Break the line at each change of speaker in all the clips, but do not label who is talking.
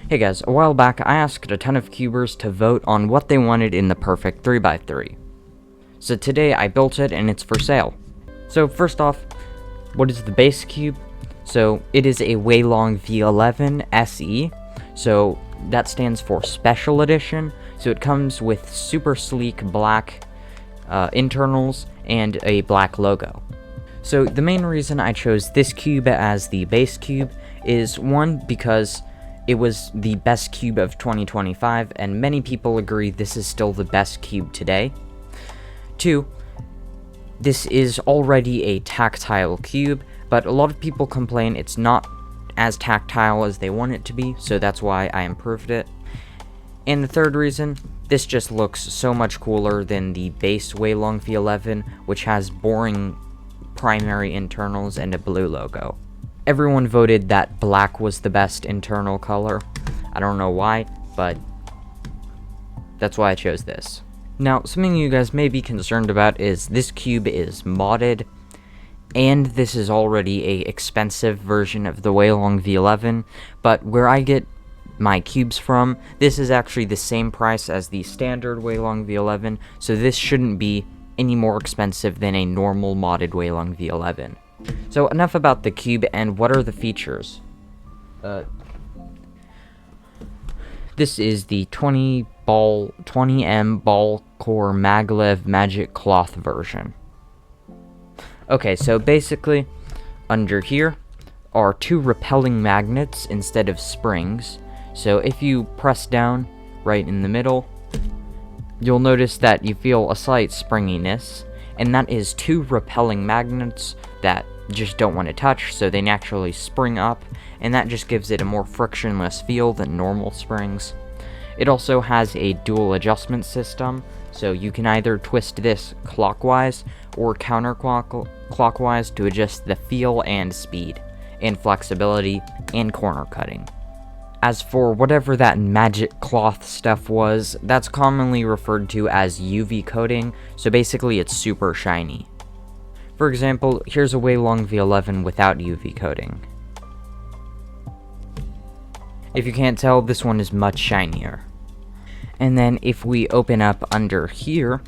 Hey guys, a while back I asked a ton of cubers to vote on what they wanted in the perfect 3x3. So today I built it and it's for sale. So first off, what is the base cube? So it is a WeiLong V11 SE. So that stands for Special Edition. So it comes with super sleek black internals and a black logo. So the main reason I chose this cube as the base cube is one, because it was the best cube of 2025, and many people agree this is still the best cube today. 2, this is already a tactile cube, but a lot of people complain it's not as tactile as they want it to be, so that's why I improved it. And the third reason, this just looks so much cooler than the base WeiLong V11, which has boring primary internals and a blue logo. Everyone voted that black was the best internal color. I don't know why, but that's why I chose this. Now, something you guys may be concerned about is this cube is modded, and this is already a expensive version of the WeiLong V11, but where I get my cubes from, this is actually the same price as the standard WeiLong V11, so this shouldn't be any more expensive than a normal modded WeiLong V11. So enough about the cube, and what are the features? This is the 20M ball core maglev magic cloth version. Okay, so basically, under here are 2 repelling magnets instead of springs. So if you press down right in the middle, you'll notice that you feel a slight springiness, and that is 2 repelling magnets that just don't want to touch, so they naturally spring up, and that just gives it a more frictionless feel than normal springs. It also has a dual adjustment system, so you can either twist this clockwise or counterclockwise to adjust the feel and speed, and flexibility, and corner cutting. As for whatever that magic cloth stuff was, that's commonly referred to as UV coating, so basically it's super shiny. For example, here's a WeiLong V11 without UV coating. If you can't tell, this one is much shinier. And then if we open up under here,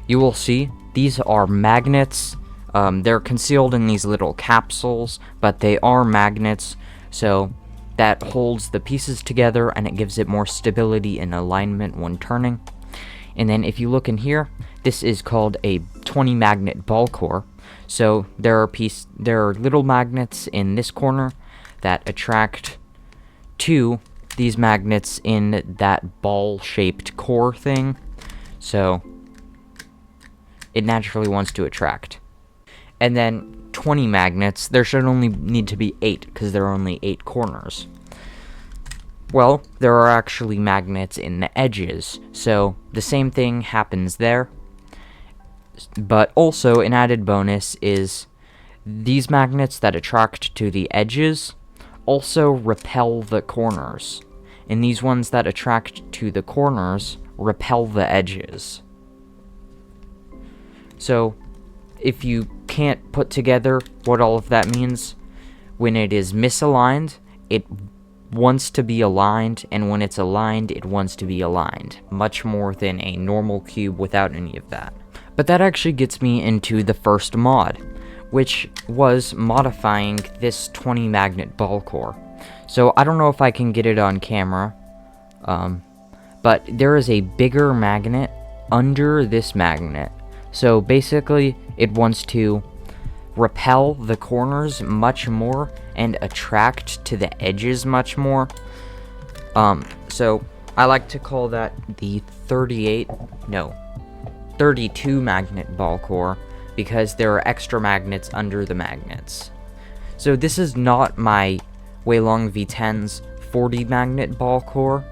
you will see these are magnets. They're concealed in these little capsules, but they are magnets, so that holds the pieces together and it gives it more stability and alignment when turning. And then if you look in here, this is called a 20 magnet ball core. So there are little magnets in this corner that attract to these magnets in that ball shaped core thing. So it naturally wants to attract. And then 20 magnets, there should only need to be 8 because there are only 8 corners. Well, there are actually magnets in the edges, so the same thing happens there. But also, an added bonus is these magnets that attract to the edges also repel the corners, and these ones that attract to the corners repel the edges. So, if you can't put together what all of that means, when it is misaligned, it wants to be aligned, and when it's aligned, it wants to be aligned, much more than a normal cube without any of that. But that actually gets me into the first mod, which was modifying this 20 magnet ball core. So I don't know if I can get it on camera, but there is a bigger magnet under this magnet. So basically, it wants to repel the corners much more and attract to the edges much more. So I like to call that the 32 magnet ball core, because there are extra magnets under the magnets. So this is not my WeiLong V10's 40 magnet ball core,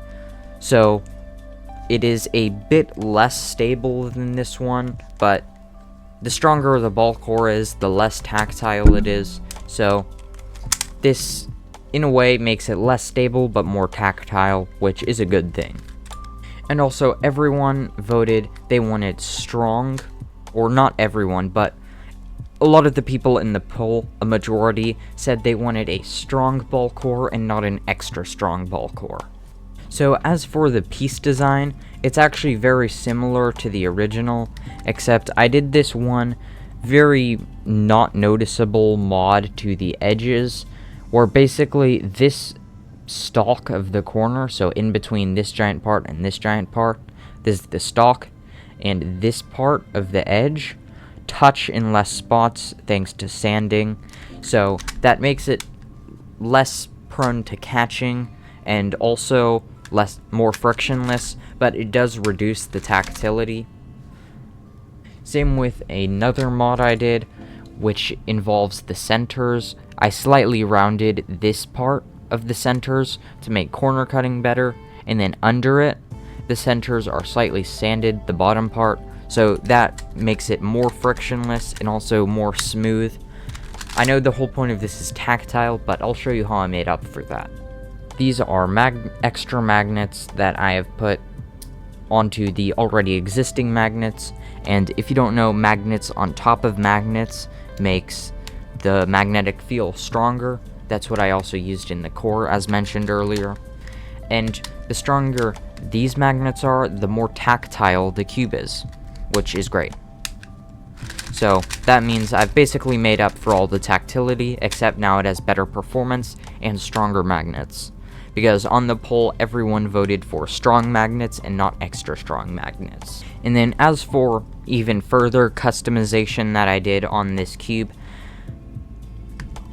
so it is a bit less stable than this one, but the stronger the ball core is, the less tactile it is, so this, in a way, makes it less stable but more tactile, which is a good thing. And also, everyone voted they wanted strong, or not everyone, but a lot of the people in the poll, a majority, said they wanted a strong ball core and not an extra strong ball core. So as for the piece design, it's actually very similar to the original, except I did this one very not noticeable mod to the edges, where basically this stalk of the corner, so in between this giant part and this giant part, this is the stalk, and this part of the edge touch in less spots thanks to sanding, so that makes it less prone to catching and also more frictionless, but it does reduce the tactility. Same with another mod I did, which involves the centers. I slightly rounded this part of the centers to make corner cutting better, and then under it, the centers are slightly sanded, the bottom part, so that makes it more frictionless and also more smooth. I know the whole point of this is tactile, but I'll show you how I made up for that. These are extra magnets that I have put onto the already existing magnets, and if you don't know, magnets on top of magnets makes the magnetic field stronger. That's what I also used in the core, as mentioned earlier. And the stronger these magnets are, the more tactile the cube is, which is great. So that means I've basically made up for all the tactility, except now it has better performance and stronger magnets. Because on the poll, everyone voted for strong magnets and not extra strong magnets. And then as for even further customization that I did on this cube,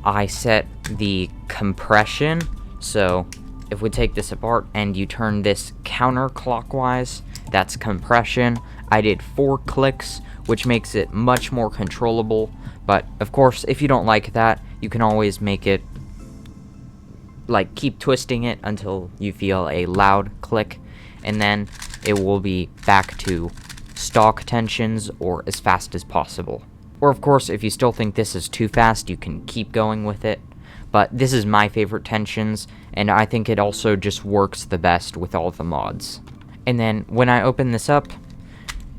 I set the compression, so if we take this apart and you turn this counterclockwise, that's compression. I did 4 clicks, which makes it much more controllable, but of course, if you don't like that, you can always make it, like, keep twisting it until you feel a loud click, and then it will be back to stock tensions or as fast as possible. Or of course, if you still think this is too fast, you can keep going with it, but this is my favorite tensions, and I think it also just works the best with all the mods. And then when I open this up,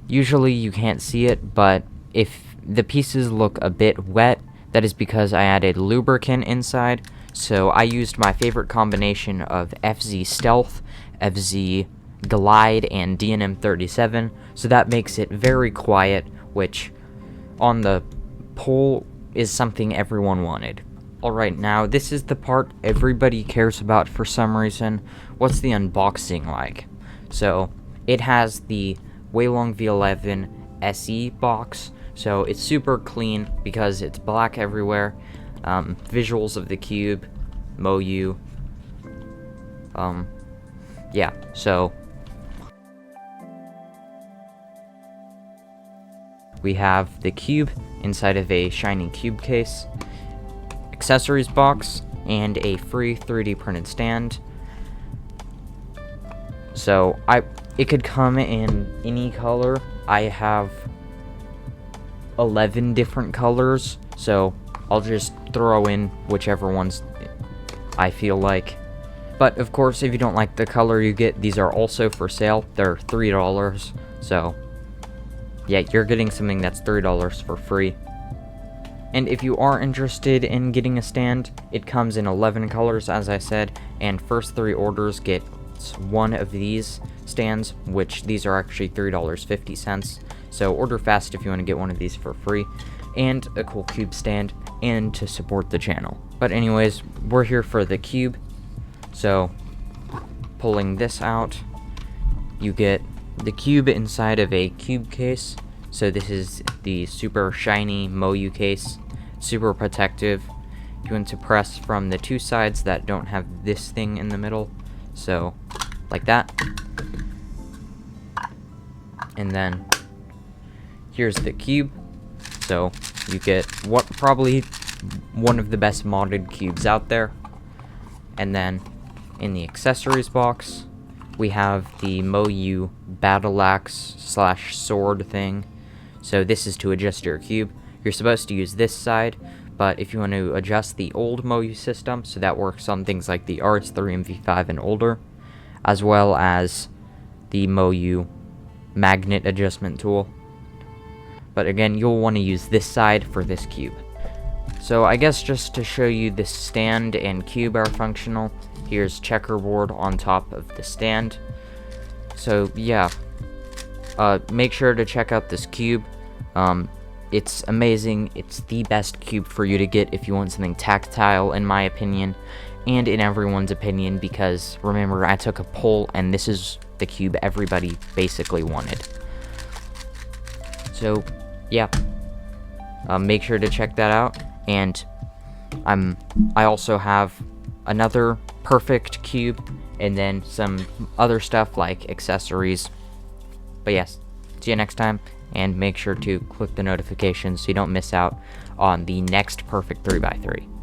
usually you can't see it, but if the pieces look a bit wet, that is because I added lubricant inside. So I used my favorite combination of FZ Stealth, FZ Glide, and DNM 37, so that makes it very quiet, which on the poll is something everyone wanted. Alright, now this is the part everybody cares about for some reason. What's the unboxing like? So it has the WeiLong V11 SE box, so it's super clean because it's black everywhere. Visuals of the cube, MoU. Yeah, so we have the cube inside of a shiny cube case, accessories box, and a free 3D printed stand. So it could come in any color. I have 11 different colors, so I'll just throw in whichever ones I feel like. But of course, if you don't like the color you get, these are also for sale. They're $3, so yeah, you're getting something that's $3 for free. And if you are interested in getting a stand, it comes in 11 colors, as I said, and first 3 orders get one of these stands, which these are actually $3.50. So order fast if you want to get one of these for free, and a cool cube stand, and to support the channel. But anyways, we're here for the cube, so pulling this out, you get the cube inside of a cube case. So this is the super shiny MoU case, super protective. You want to press from the 2 sides that don't have this thing in the middle, so like that. And then here's the cube, so you get probably one of the best modded cubes out there. And then in the accessories box, we have the MoU battle axe / sword thing. So this is to adjust your cube. You're supposed to use this side, but if you want to adjust the old MoU system, so that works on things like the RS3 MV5 and older, as well as the MoU magnet adjustment tool. But again, you'll want to use this side for this cube. So I guess just to show you this stand and cube are functional, here's checkerboard on top of the stand. So yeah, make sure to check out this cube. It's amazing. It's the best cube for you to get if you want something tactile, in my opinion, and in everyone's opinion, because remember, I took a poll and this is the cube everybody basically wanted. So yeah, make sure to check that out. And I also have another perfect cube and then some other stuff like accessories. But yes, see you next time, and make sure to click the notifications so you don't miss out on the next perfect 3x3.